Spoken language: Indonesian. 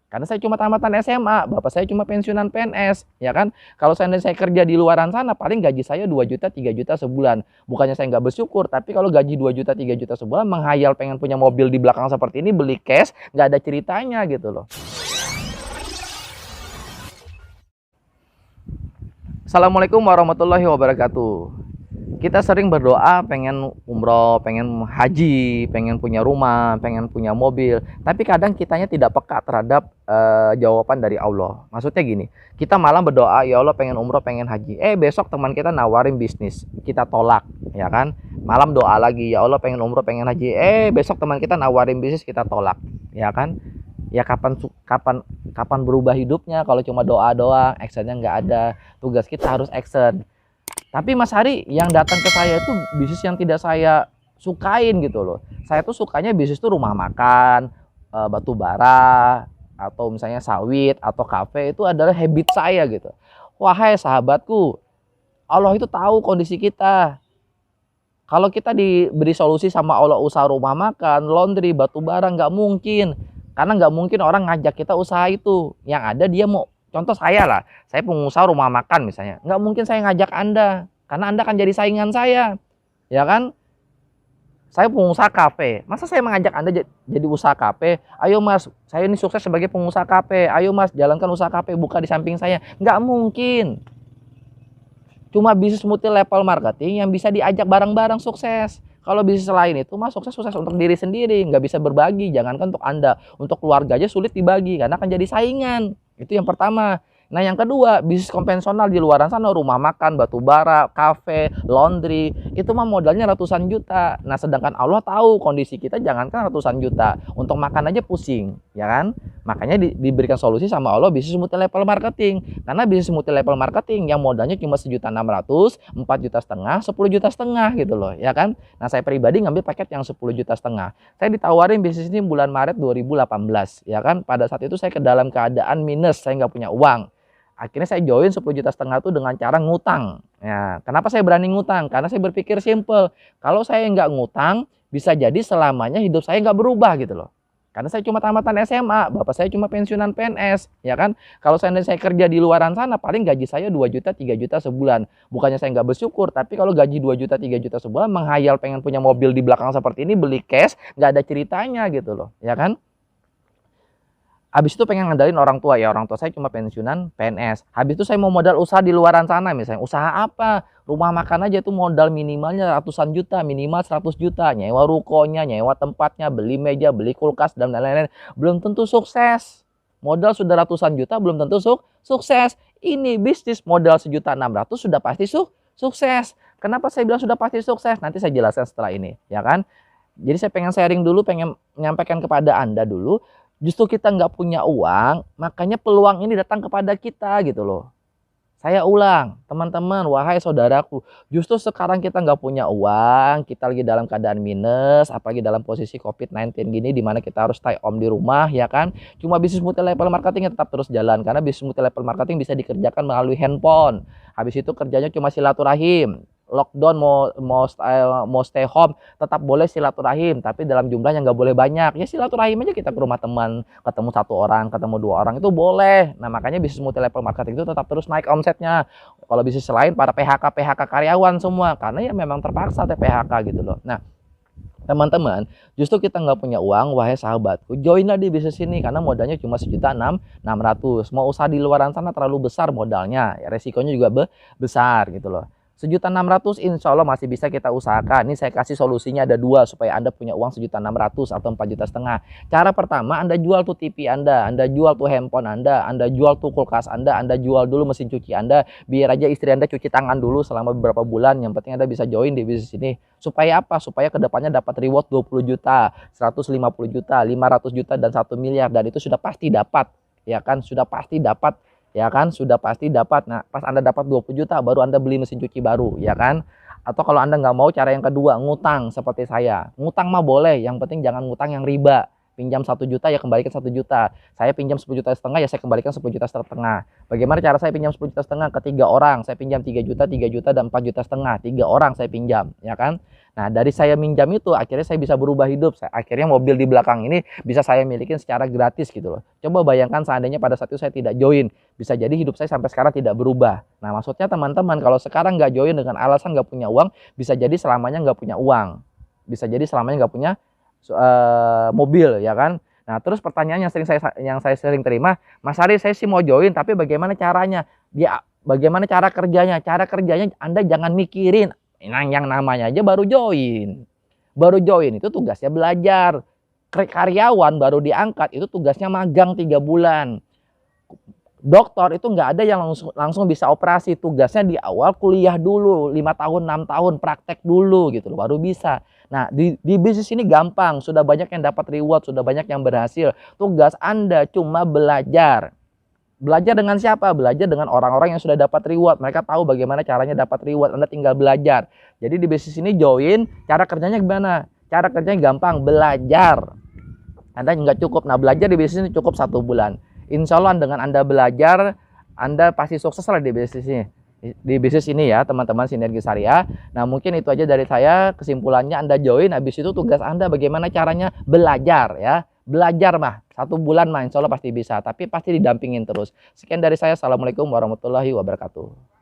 Karena saya cuma tamatan SMA, bapak saya cuma pensiunan PNS, ya kan? Kalau saya kerja di luaran sana, paling gaji saya 2 juta, 3 juta sebulan. Bukannya saya nggak bersyukur, tapi kalau gaji 2 juta, 3 juta sebulan, menghayal pengen punya mobil di belakang seperti ini, beli cash, nggak ada ceritanya gitu loh. Assalamualaikum warahmatullahi wabarakatuh. Kita sering berdoa pengen umroh, pengen haji, pengen punya rumah, pengen punya mobil. Tapi kadang kitanya tidak peka terhadap jawaban dari Allah. Maksudnya gini, kita malam berdoa, ya Allah pengen umroh, pengen haji. Besok teman kita nawarin bisnis, kita tolak, ya kan? Malam doa lagi, ya Allah pengen umroh, pengen haji. Besok teman kita nawarin bisnis, kita tolak, ya kan? Ya kapan kapan kapan berubah hidupnya kalau cuma doa doang, actionnya nggak ada. Tugas kita harus action. Tapi Mas Hari, yang datang ke saya itu bisnis yang tidak saya sukain gitu loh. Saya tuh sukanya bisnis tuh rumah makan, batu bara, atau misalnya sawit atau kafe, itu adalah habit saya gitu. Wahai sahabatku, Allah itu tahu kondisi kita. Kalau kita diberi solusi sama Allah usaha rumah makan, laundry, batu bara, nggak mungkin. Karena nggak mungkin orang ngajak kita usaha itu. Yang ada dia mau, contoh saya lah, saya pengusaha rumah makan misalnya. Nggak mungkin saya ngajak Anda, karena Anda akan jadi saingan saya. Ya kan? Saya pengusaha kafe. Masa saya mengajak Anda jadi usaha kafe? Ayo Mas, saya ini sukses sebagai pengusaha kafe. Ayo Mas, jalankan usaha kafe, buka di samping saya. Nggak mungkin. Cuma bisnis multi level marketing yang bisa diajak bareng-bareng sukses. Kalau bisnis lain itu mah sukses untuk diri sendiri, nggak bisa berbagi. Jangankan untuk Anda, untuk keluarga aja sulit dibagi karena akan jadi saingan. Itu yang pertama. Nah yang kedua, bisnis konvensional di luaran sana, rumah makan, batu bara, kafe, laundry, itu mah modalnya ratusan juta. Nah sedangkan Allah tahu kondisi kita, jangankan ratusan juta, untuk makan aja pusing, ya kan? Makanya diberikan solusi sama Allah bisnis multi level marketing. Karena bisnis multi level marketing yang modalnya cuma 1.600.000, 4,5 juta, 10,5 juta gitu loh, ya kan? Nah saya pribadi ngambil paket yang 10,5 juta. Saya ditawarin bisnis ini bulan Maret 2018, ya kan? Pada saat itu saya ke dalam keadaan minus, saya nggak punya uang. Akhirnya saya join 10,5 juta itu dengan cara ngutang. Ya, kenapa saya berani ngutang? Karena saya berpikir simple. Kalau saya nggak ngutang, bisa jadi selamanya hidup saya nggak berubah gitu loh. Karena saya cuma tamatan SMA, bapak saya cuma pensiunan PNS, ya kan? Kalau saya kerja di luaran sana, paling gaji saya 2 juta, 3 juta sebulan. Bukannya saya nggak bersyukur, tapi kalau gaji 2 juta, 3 juta sebulan, menghayal pengen punya mobil di belakang seperti ini, beli cash, nggak ada ceritanya gitu loh, ya kan? Habis itu pengen ngandalin orang tua, ya orang tua saya cuma pensiunan PNS. Habis itu saya mau modal usaha di luaran sana misalnya. Usaha apa? Rumah makan aja tuh modal minimalnya ratusan juta, minimal 100 juta. Nyewa rukonya, nyewa tempatnya, beli meja, beli kulkas, dan lain-lain. Belum tentu sukses. Modal sudah ratusan juta, belum tentu sukses. Ini bisnis modal 1.600.000 sudah pasti sukses. Kenapa saya bilang sudah pasti sukses? Nanti saya jelaskan setelah ini, ya kan? Jadi saya pengen sharing dulu, pengen menyampaikan kepada Anda dulu. Justru kita nggak punya uang, makanya peluang ini datang kepada kita gitu loh. Saya ulang, teman-teman, wahai saudaraku, justru sekarang kita nggak punya uang, kita lagi dalam keadaan minus, apalagi dalam posisi COVID-19 gini, di mana kita harus stay home di rumah, ya kan? Cuma bisnis multi level marketing tetap terus jalan, karena bisnis multi level marketing bisa dikerjakan melalui handphone. Habis itu kerjanya cuma silaturahim. Lockdown mau stay home, tetap boleh silaturahim, tapi dalam jumlah yang nggak boleh banyak. Ya silaturahim aja, kita ke rumah teman, ketemu 1 orang, ketemu 2 orang, itu boleh. Nah makanya bisnis multi level marketing itu tetap terus naik omsetnya. Kalau bisnis lain para PHK karyawan semua, karena ya memang terpaksa PHK gitu loh. Nah teman-teman, justru kita nggak punya uang, wahai sahabatku, joinlah di bisnis ini karena modalnya cuma 1.600.000. Mau usaha di luaran sana terlalu besar modalnya, ya resikonya juga besar gitu loh. 1.600.000 insya Allah masih bisa kita usahakan. Ini saya kasih solusinya ada 2 supaya Anda punya uang 1.600.000 atau 4,5 juta. Cara pertama, Anda jual tuh TV Anda jual tuh handphone Anda jual tuh kulkas Anda jual dulu mesin cuci Anda, biar aja istri Anda cuci tangan dulu selama beberapa bulan. Yang penting Anda bisa join di bisnis ini. Supaya apa? Supaya kedepannya dapat reward 20 juta, 150 juta, 500 juta, dan 1 miliar. Dan itu sudah pasti dapat, ya kan? Sudah pasti dapat. Ya kan, sudah pasti dapat. Nah pas Anda dapat 20 juta baru Anda beli mesin cuci baru, ya kan? Atau kalau Anda nggak mau, cara yang kedua, ngutang seperti saya. Ngutang mah boleh, yang penting jangan ngutang yang riba. Pinjam 1 juta ya kembalikan 1 juta. Saya pinjam 10,5 juta ya saya kembalikan 10,5 juta. Bagaimana cara saya pinjam 10,5 juta ke 3 orang? Saya pinjam 3 juta, 3 juta, dan 4,5 juta. 3 orang saya pinjam, ya kan? Nah, dari saya minjam itu akhirnya saya bisa berubah hidup. Akhirnya mobil di belakang ini bisa saya milikin secara gratis gitu loh. Coba bayangkan seandainya pada saat itu saya tidak join, bisa jadi hidup saya sampai sekarang tidak berubah. Nah, maksudnya teman-teman kalau sekarang nggak join dengan alasan nggak punya uang, bisa jadi selamanya nggak punya uang. Bisa jadi selamanya nggak punya mobil, ya kan? Nah, terus pertanyaan yang saya sering terima, Mas Ari, saya sih mau join, tapi bagaimana caranya? Bagaimana cara kerjanya? Cara kerjanya Anda jangan mikirin. Nah, yang namanya aja baru join. Baru join itu tugasnya belajar. Karyawan baru diangkat itu tugasnya magang 3 bulan. Dokter itu nggak ada yang langsung bisa operasi, tugasnya di awal kuliah dulu 5 tahun 6 tahun praktek dulu gitu loh, baru bisa. Nah, di bisnis ini gampang, sudah banyak yang dapat reward, sudah banyak yang berhasil. Tugas Anda cuma belajar. Belajar dengan siapa? Belajar dengan orang-orang yang sudah dapat reward. Mereka tahu bagaimana caranya dapat reward. Anda tinggal belajar. Jadi di bisnis ini join, cara kerjanya gimana? Cara kerjanya gampang, belajar. Anda nggak cukup. Nah, belajar di bisnis ini cukup 1 bulan. Insya Allah dengan Anda belajar, Anda pasti sukses lah di bisnis ini. Di bisnis ini ya, teman-teman Sinergi Syariah. Nah, mungkin itu aja dari saya. Kesimpulannya Anda join, habis itu tugas Anda bagaimana caranya belajar ya. Belajar mah 1 bulan mah insya Allah pasti bisa, tapi pasti didampingin terus. Sekian dari saya. Assalamualaikum warahmatullahi wabarakatuh.